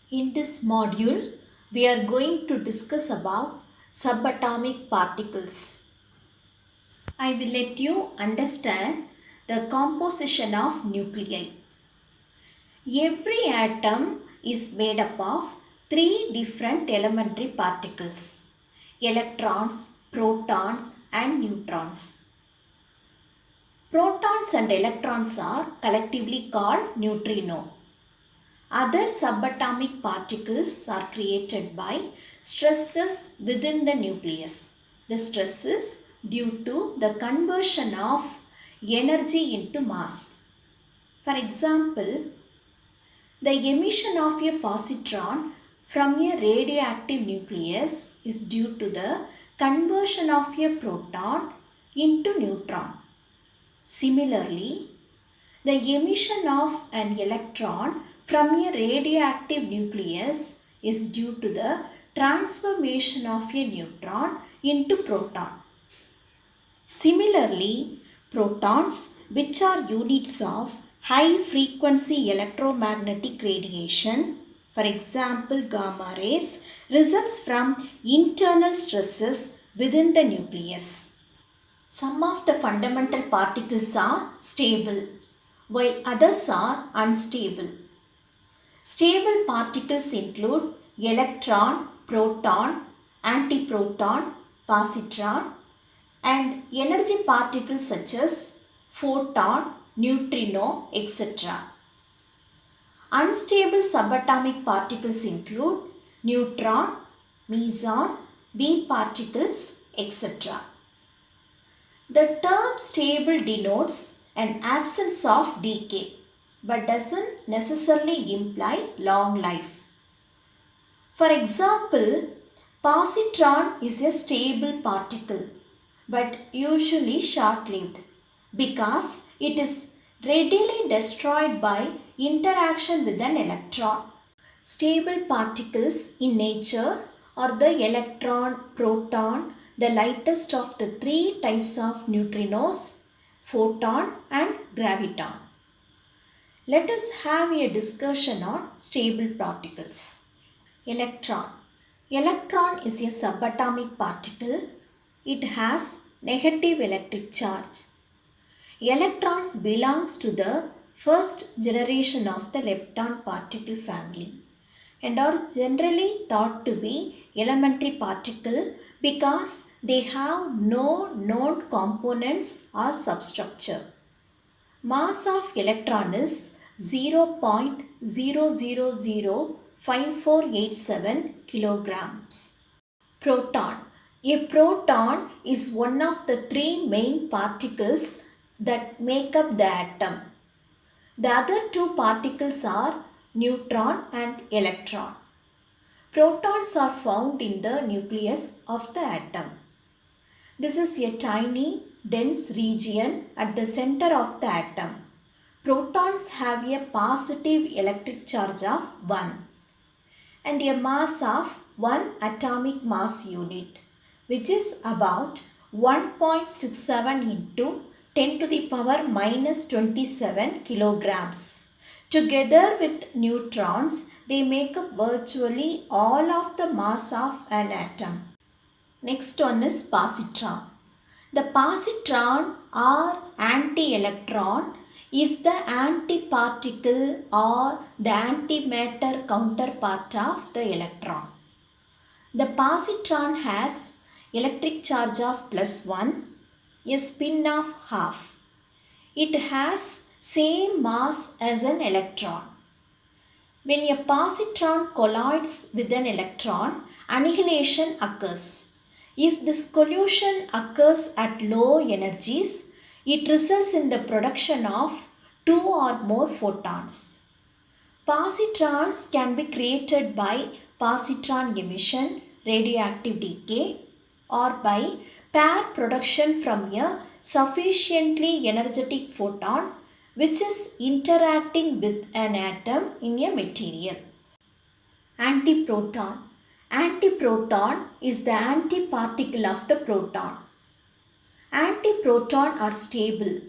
In this module, we are going to discuss about subatomic particles. I will let you understand the composition of nuclei. Every atom is made up of three different elementary particles: electrons, protons, and neutrons. Protons and electrons are collectively called neutrino. Other subatomic particles are created by stresses within the nucleus. The stress is due to the conversion of energy into mass. For example, the emission of a positron from a radioactive nucleus is due to the conversion of a proton into neutron. Similarly, the emission of an electron from a radioactive nucleus is due to the transformation of a neutron into proton. Similarly, protons, which are units of high frequency electromagnetic radiation, for example gamma rays, results from internal stresses within the nucleus. Some of the fundamental particles are stable, while others are unstable. Stable particles include electron, proton, antiproton, positron, and energy particles such as photon, neutrino, etc. Unstable subatomic particles include neutron, meson, B particles, etc. The term stable denotes an absence of decay but doesn't necessarily imply long life. For example, positron is a stable particle but usually short-lived because it is readily destroyed by interaction with an electron. Stable particles in nature are the electron, proton, the lightest of the three types of neutrinos, photon and graviton. Let us have a discussion on stable particles. Electron. Electron is a subatomic particle. It has negative electric charge. Electrons belongs to the first generation of the lepton particle family and are generally thought to be elementary particle because they have no known components or substructure. Mass of electron is 0.0005487 kilograms. Proton. A proton is one of the three main particles that make up the atom. The other two particles are neutron and electron. Protons are found in the nucleus of the atom. This is a tiny, dense region at the center of the atom. Protons have a positive electric charge of 1 and a mass of 1 atomic mass unit, which is about 1.67 into 10 to the power minus 27 kilograms. Together with neutrons, they make up virtually all of the mass of an atom. Next one is positron. The positron or anti-electron is the antiparticle or the antimatter counterpart of the electron. The positron has electric charge of +1, a spin of half. It has same mass as an electron. When a positron collides with an electron, annihilation occurs. If this collision occurs at low energies, it results in the production of 2 or more photons. Positrons can be created by positron emission, radioactive decay, or by pair production from a sufficiently energetic photon which is interacting with an atom in a material. Antiproton. Antiproton is the antiparticle of the proton. Antiproton are stable,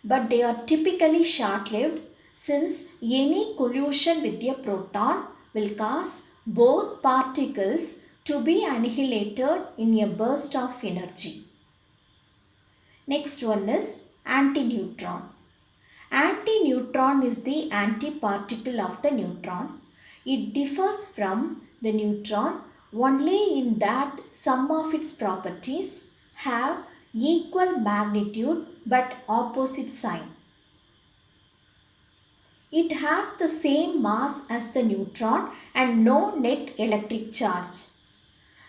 but they are typically short-lived since any collision with a proton will cause both particles to be annihilated in a burst of energy. Next one is antineutron. Antineutron is the antiparticle of the neutron. It differs from the neutron only in that some of its properties have equal magnitude but opposite sign. It has the same mass as the neutron and no net electric charge.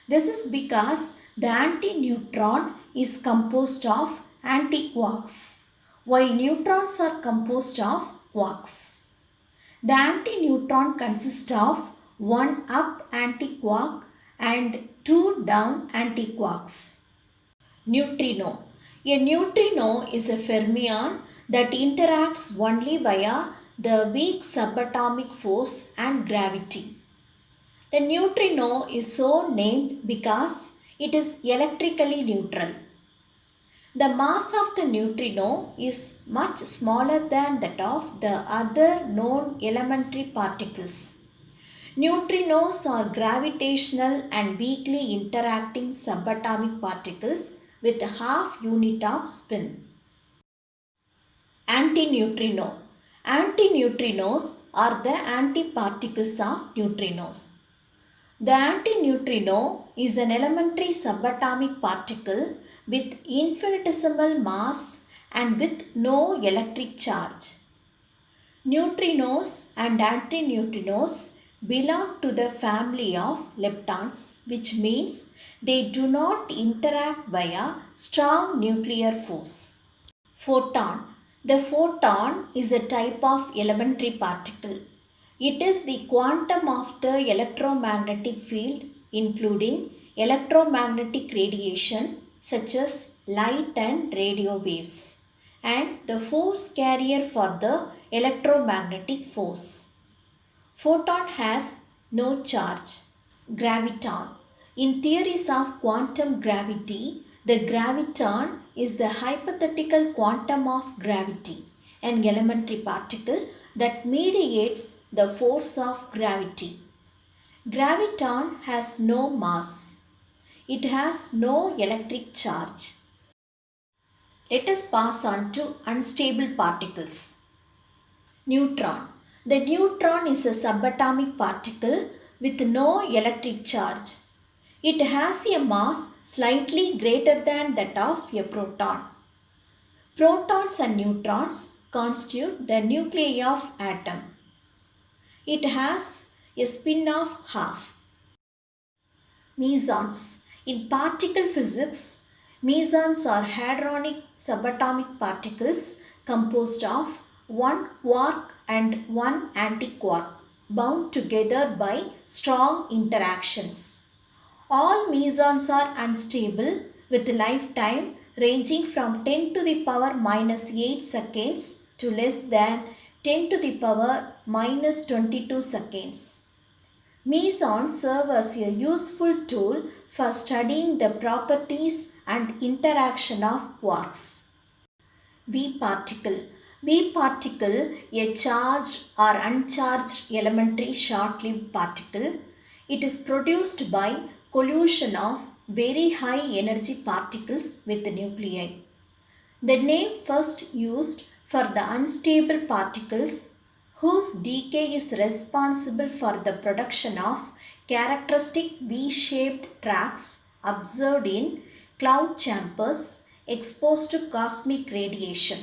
This is because the antineutron is composed of antiquarks, while neutrons are composed of quarks. The antineutron consists of one up antiquark and two down antiquarks. Neutrino. A neutrino is a fermion that interacts only via the weak subatomic force and gravity. The neutrino is so named because it is electrically neutral. The mass of the neutrino is much smaller than that of the other known elementary particles. Neutrinos are gravitational and weakly interacting subatomic particles with a half unit of spin. Antineutrino. Antineutrinos are the antiparticles of neutrinos. The antineutrino is an elementary subatomic particle with infinitesimal mass and with no electric charge. Neutrinos and antineutrinos belong to the family of leptons, which means they do not interact via strong nuclear force. Photon. The photon is a type of elementary particle. It is the quantum of the electromagnetic field, including electromagnetic radiation such as light and radio waves, and the force carrier for the electromagnetic force. Photon has no charge. Graviton. In theories of quantum gravity, the graviton is the hypothetical quantum of gravity, an elementary particle that mediates the force of gravity. Graviton has no mass. It has no electric charge. Let us pass on to unstable particles. Neutron. The neutron is a subatomic particle with no electric charge. It has a mass slightly greater than that of a proton. Protons and neutrons constitute the nuclei of atom. It has a spin of half. Mesons. In particle physics, mesons are hadronic subatomic particles composed of one quark and one antiquark bound together by strong interactions. All mesons are unstable with lifetime ranging from 10 to the power minus 8 seconds to less than 10 to the power minus 22 seconds. Mesons serve as a useful tool for studying the properties and interaction of quarks. B particle. B particle, a charged or uncharged elementary short-lived particle. It is produced by collision of very high energy particles with the nuclei. The name first used for the unstable particles whose decay is responsible for the production of characteristic V-shaped tracks observed in cloud chambers exposed to cosmic radiation.